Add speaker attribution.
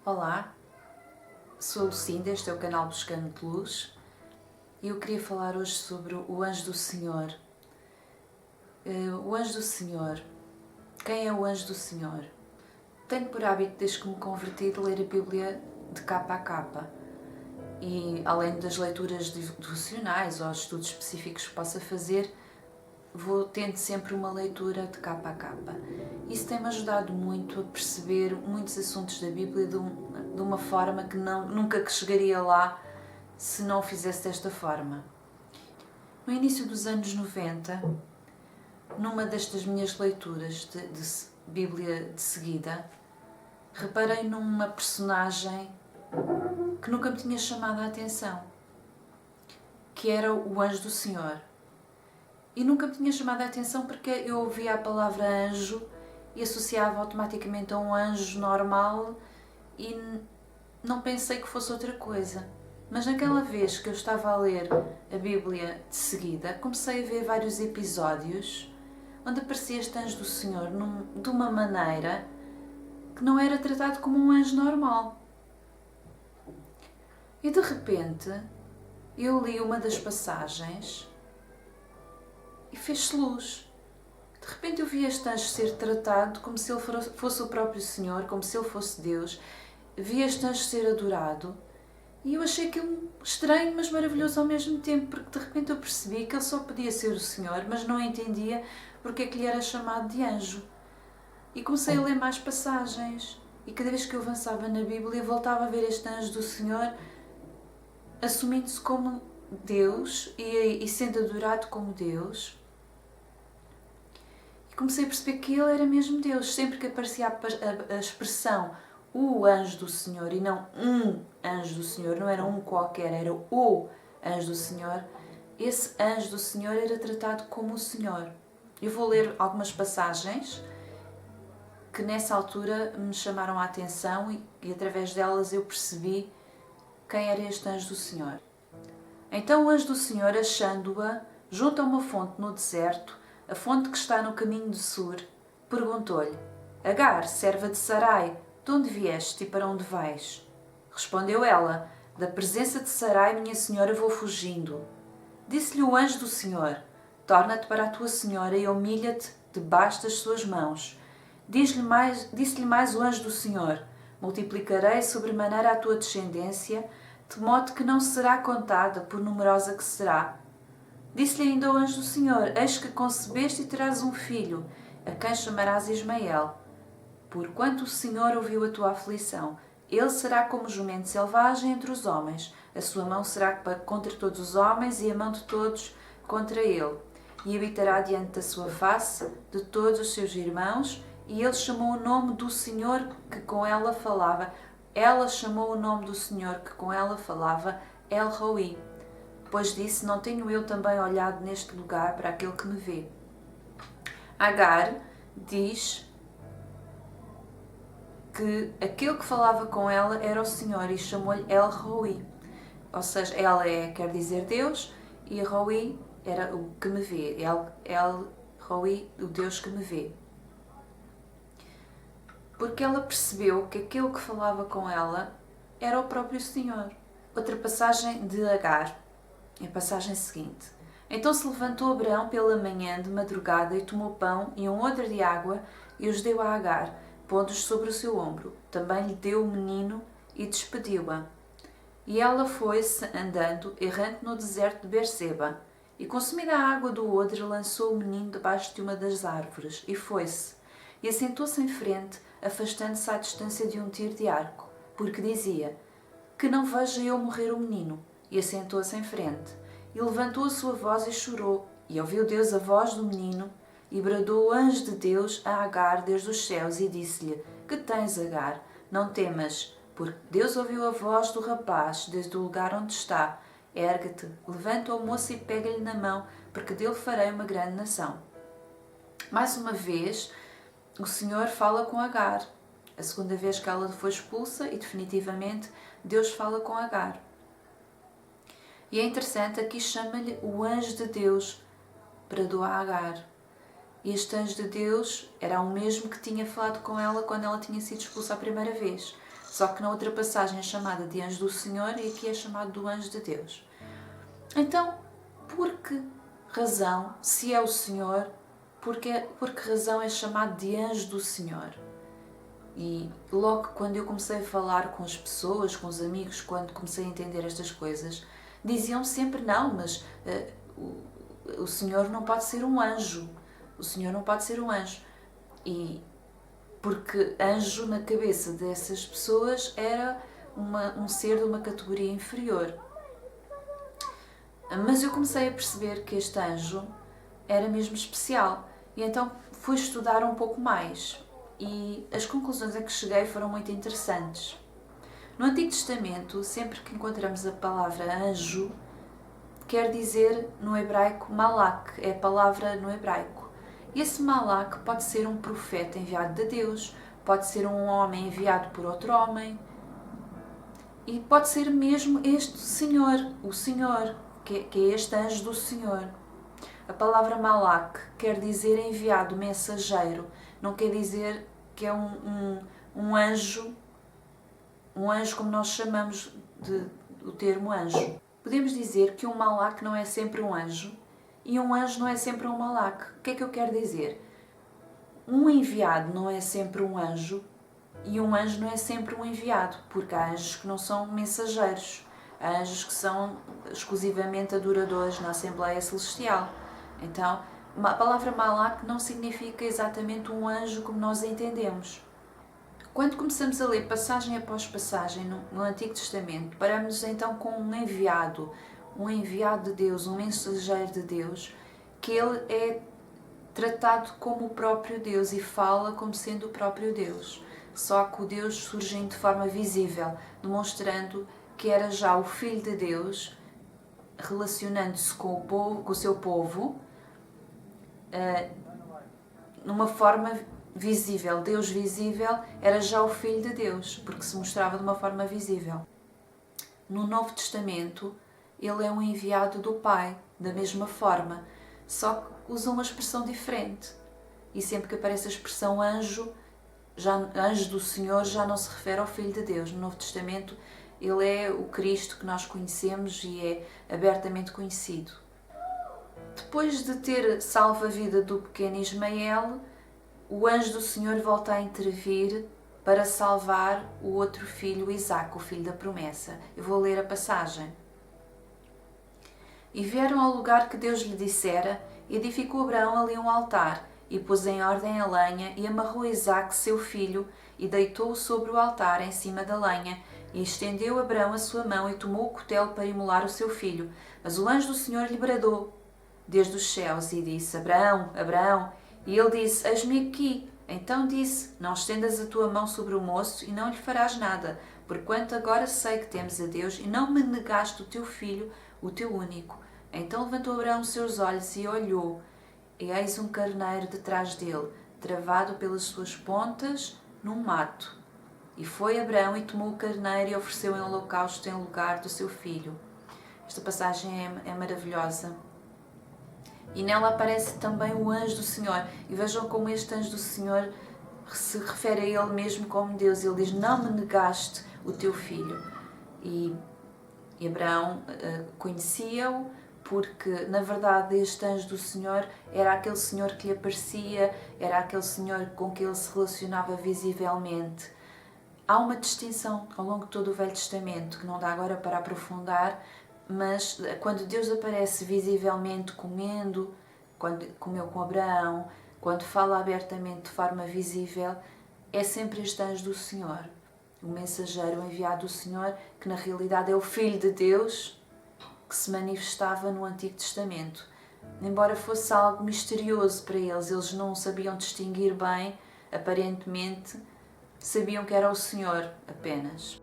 Speaker 1: Olá, sou a Lucinda, este é o canal Buscando de Luz e eu queria falar hoje sobre o Anjo do Senhor. O Anjo do Senhor. Quem é o Anjo do Senhor? Tenho por hábito, desde que me converti, de ler a Bíblia de capa a capa. E além das leituras devocionais ou estudos específicos que possa fazer, vou tendo sempre uma leitura de capa a capa. Isso tem-me ajudado muito a perceber muitos assuntos da Bíblia de uma forma que nunca chegaria lá se não o fizesse desta forma. No início dos anos 90, numa destas minhas leituras de Bíblia de seguida, reparei numa personagem que nunca me tinha chamado a atenção, que era o Anjo do Senhor. E nunca me tinha chamado a atenção porque eu ouvia a palavra anjo e associava automaticamente a um anjo normal e não pensei que fosse outra coisa. Mas naquela vez que eu estava a ler a Bíblia de seguida, comecei a ver vários episódios onde aparecia este Anjo do Senhor de uma maneira que não era tratado como um anjo normal. E de repente eu li uma das passagens e fez-se luz. De repente eu vi este anjo ser tratado como se ele fosse o próprio Senhor, como se ele fosse Deus. Vi este anjo ser adorado e eu achei aquilo estranho, mas maravilhoso ao mesmo tempo, porque de repente eu percebi que ele só podia ser o Senhor, mas não entendia porque é que lhe era chamado de anjo. E comecei a ler mais passagens e cada vez que eu avançava na Bíblia voltava a ver este anjo do Senhor assumindo-se como Deus e sendo adorado como Deus. Comecei a perceber que ele era mesmo Deus. Sempre que aparecia a expressão o anjo do Senhor e não um anjo do Senhor, não era um qualquer, era o anjo do Senhor, esse anjo do Senhor era tratado como o Senhor. Eu vou ler algumas passagens que nessa altura me chamaram a atenção e através delas eu percebi quem era este anjo do Senhor. Então o anjo do Senhor, achando-a junto a uma fonte no deserto, a fonte que está no caminho de Sur, perguntou-lhe: Agar, serva de Sarai, de onde vieste e para onde vais? Respondeu ela: Da presença de Sarai, minha senhora, vou fugindo. Disse-lhe o anjo do Senhor: Torna-te para a tua senhora e humilha-te debaixo das suas mãos. Disse-lhe mais o anjo do Senhor: Multiplicarei sobremaneira a tua descendência, de modo que não será contada, por numerosa que será. Disse-lhe ainda o anjo do Senhor: Eis que concebeste e terás um filho, a quem chamarás Ismael. Porquanto o Senhor ouviu a tua aflição, ele será como jumento selvagem entre os homens. A sua mão será contra todos os homens e a mão de todos contra ele. E habitará diante da sua face de todos os seus irmãos. E ele chamou o nome do Senhor que com ela falava. Ela chamou o nome do Senhor que com ela falava El-Roi. Depois disse: Não tenho eu também olhado neste lugar para aquele que me vê? Agar diz que aquele que falava com ela era o Senhor e chamou-lhe El-Roi. Ou seja, ela quer dizer Deus e Roi era o que me vê. El-Roi, o Deus que me vê. Porque ela percebeu que aquele que falava com ela era o próprio Senhor. Outra passagem de Agar. É a passagem seguinte. Então se levantou Abraão pela manhã de madrugada e tomou pão e um odre de água e os deu a Agar, pondo-os sobre o seu ombro. Também lhe deu o menino e despediu-a. E ela foi-se andando, errante no deserto de Berseba. E consumida a água do odre, lançou o menino debaixo de uma das árvores e foi-se. E assentou-se em frente, afastando-se à distância de um tiro de arco, porque dizia: Que não veja eu morrer o menino. E assentou-se em frente. E levantou a sua voz e chorou. E ouviu Deus a voz do menino. E bradou o anjo de Deus a Agar desde os céus e disse-lhe: Que tens, Agar? Não temas, porque Deus ouviu a voz do rapaz desde o lugar onde está. Ergue-te, levanta o moço e pega-lhe na mão, porque dele farei uma grande nação. Mais uma vez, o Senhor fala com Agar. A segunda vez que ela foi expulsa e definitivamente Deus fala com Agar. E é interessante, aqui chama-lhe o anjo de Deus para doar Agar. E este anjo de Deus era o mesmo que tinha falado com ela quando ela tinha sido expulsa a primeira vez. Só que na outra passagem é chamada de anjo do Senhor e aqui é chamado do anjo de Deus. Então, por que razão, se é o Senhor, por que razão é chamado de anjo do Senhor? E logo quando eu comecei a falar com as pessoas, com os amigos, quando comecei a entender estas coisas, diziam sempre não, mas o Senhor não pode ser um anjo. O Senhor não pode ser um anjo. E porque anjo na cabeça dessas pessoas era um ser de uma categoria inferior. Mas eu comecei a perceber que este anjo era mesmo especial. E então fui estudar um pouco mais. E as conclusões a que cheguei foram muito interessantes. No Antigo Testamento, sempre que encontramos a palavra anjo, quer dizer no hebraico malak, é a palavra no hebraico. Esse malak pode ser um profeta enviado de Deus, pode ser um homem enviado por outro homem, e pode ser mesmo este Senhor, o Senhor, que é este anjo do Senhor. A palavra malak quer dizer enviado, mensageiro, não quer dizer que é um anjo como nós chamamos o termo anjo. Podemos dizer que um malak não é sempre um anjo e um anjo não é sempre um malak. O que é que eu quero dizer? Um enviado não é sempre um anjo e um anjo não é sempre um enviado, porque há anjos que não são mensageiros, há anjos que são exclusivamente adoradores na Assembleia Celestial. Então, a palavra malak não significa exatamente um anjo como nós a entendemos. Quando começamos a ler passagem após passagem no Antigo Testamento, paramos então com um enviado de Deus, um mensageiro de Deus, que ele é tratado como o próprio Deus e fala como sendo o próprio Deus. Só que o Deus surgindo de forma visível, demonstrando que era já o Filho de Deus, relacionando-se com o seu povo, numa forma visível. Deus visível era já o Filho de Deus, porque se mostrava de uma forma visível. No Novo Testamento, ele é um enviado do Pai, da mesma forma, só que usa uma expressão diferente. E sempre que aparece a expressão anjo, anjo do Senhor, já não se refere ao Filho de Deus. No Novo Testamento, ele é o Cristo que nós conhecemos e é abertamente conhecido. Depois de ter salvo a vida do pequeno Ismael, o anjo do Senhor volta a intervir para salvar o outro filho, Isaque, o filho da promessa. Eu vou ler a passagem. E vieram ao lugar que Deus lhe dissera, e edificou Abraão ali um altar, e pôs em ordem a lenha, e amarrou Isaque, seu filho, e deitou-o sobre o altar, em cima da lenha, e estendeu Abraão a sua mão, e tomou o cutelo para imolar o seu filho. Mas o anjo do Senhor lhe bradou desde os céus, e disse: Abraão, Abraão. E ele disse: Eis-me aqui. Então disse: Não estendas a tua mão sobre o moço, e não lhe farás nada, porquanto agora sei que temes a Deus, e não me negaste o teu filho, o teu único. Então levantou Abraão os seus olhos e olhou, e eis um carneiro detrás dele, travado pelas suas pontas, num mato. E foi Abraão e tomou o carneiro e ofereceu em holocausto em lugar do seu filho. Esta passagem é maravilhosa. E nela aparece também o anjo do Senhor. E vejam como este anjo do Senhor se refere a ele mesmo como Deus. Ele diz: Não me negaste o teu filho. E Abraão conhecia-o, porque na verdade este anjo do Senhor era aquele Senhor que lhe aparecia, era aquele Senhor com que ele se relacionava visivelmente. Há uma distinção ao longo de todo o Velho Testamento, que não dá agora para aprofundar, mas quando Deus aparece visivelmente comendo, quando comeu com Abraão, quando fala abertamente de forma visível, é sempre este anjo do Senhor, o mensageiro, o enviado do Senhor, que na realidade é o Filho de Deus, que se manifestava no Antigo Testamento. Embora fosse algo misterioso para eles, eles não sabiam distinguir bem, aparentemente, sabiam que era o Senhor apenas.